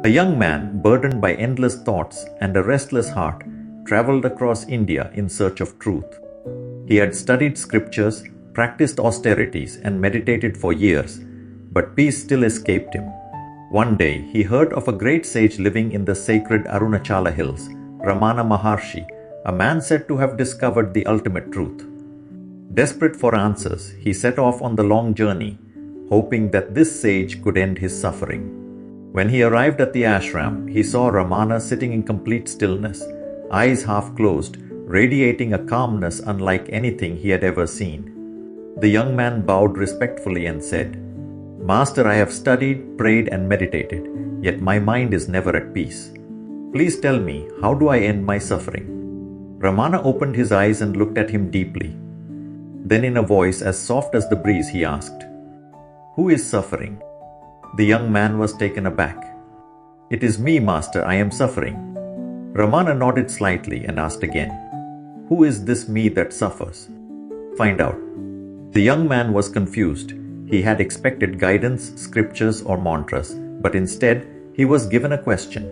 A young man, burdened by endless thoughts and a restless heart, traveled across India in search of truth. He had studied scriptures, practiced austerities, and meditated for years, but peace still escaped him. One day, he heard of a great sage living in the sacred Arunachala hills, Ramana Maharshi, a man said to have discovered the ultimate truth. Desperate for answers, he set off on the long journey, hoping that this sage could end his suffering. When he arrived at the ashram, he saw Ramana sitting in complete stillness, eyes half closed, radiating a calmness unlike anything he had ever seen. The young man bowed respectfully and said, "Master, I have studied, prayed, and meditated, yet my mind is never at peace. Please tell me, how do I end my suffering?" Ramana opened his eyes and looked at him deeply. Then in a voice as soft as the breeze, he asked, "Who is suffering?" The young man was taken aback. "It is me, Master, I am suffering." Ramana nodded slightly and asked again, "Who is this me that suffers? Find out." The young man was confused. He had expected guidance, scriptures, or mantras, but instead he was given a question.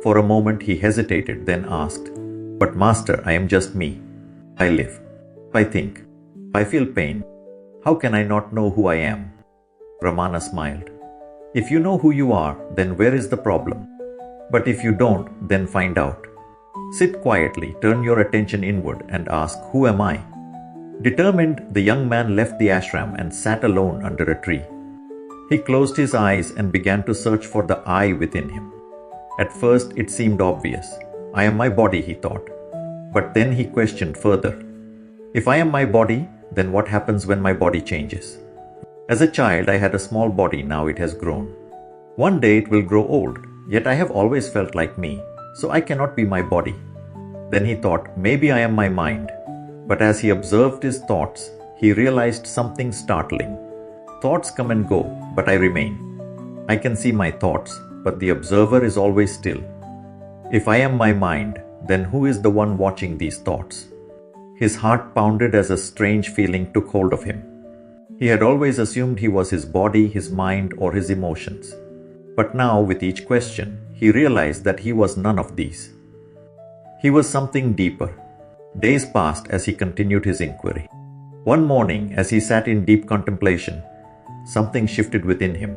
For a moment he hesitated, then asked, "But Master, I am just me. I live. I think. I feel pain. How can I not know who I am?" Ramana smiled. "If you know who you are, then where is the problem? But if you don't, then find out. Sit quietly, turn your attention inward, and ask, 'Who am I?'" Determined, the young man left the ashram and sat alone under a tree. He closed his eyes and began to search for the I within him. At first, it seemed obvious. "I am my body," he thought. But then he questioned further. "If I am my body, then what happens when my body changes? As a child, I had a small body, now it has grown. One day it will grow old, yet I have always felt like me, so I cannot be my body." Then he thought, "Maybe I am my mind." But as he observed his thoughts, he realized something startling. Thoughts come and go, but I remain. I can see my thoughts, but the observer is always still. If I am my mind, then who is the one watching these thoughts? His heart pounded as a strange feeling took hold of him. He had always assumed he was his body, his mind, or his emotions. But now, with each question, he realized that he was none of these. He was something deeper. Days passed as he continued his inquiry. One morning, as he sat in deep contemplation, something shifted within him.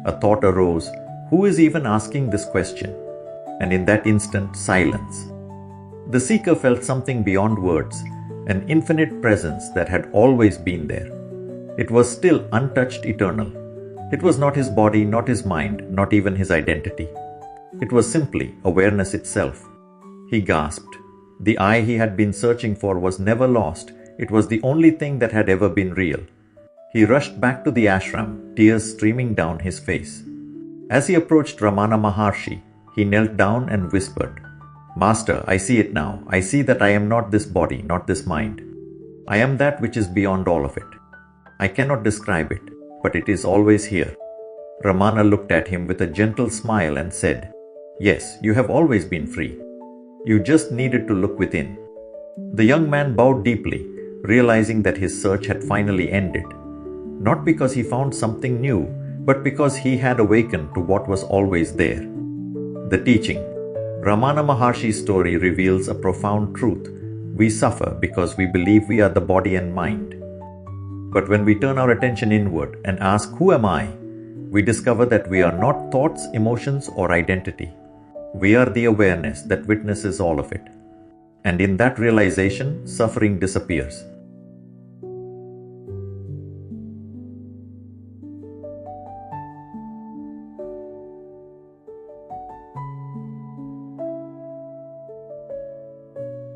A thought arose, "Who is even asking this question?" And in that instant, silence. The seeker felt something beyond words, an infinite presence that had always been there. It was still untouched, eternal. It was not his body, not his mind, not even his identity. It was simply awareness itself. He gasped. The I he had been searching for was never lost. It was the only thing that had ever been real. He rushed back to the ashram, tears streaming down his face. As he approached Ramana Maharshi, he knelt down and whispered, "Master, I see it now. I see that I am not this body, not this mind. I am that which is beyond all of it. I cannot describe it, but it is always here." Ramana looked at him with a gentle smile and said, "Yes, you have always been free. You just needed to look within." The young man bowed deeply, realizing that his search had finally ended. Not because he found something new, but because he had awakened to what was always there. The teaching. Ramana Maharshi's story reveals a profound truth. We suffer because we believe we are the body and mind. But when we turn our attention inward and ask, "Who am I?" we discover that we are not thoughts, emotions, or identity. We are the awareness that witnesses all of it. And in that realization, suffering disappears.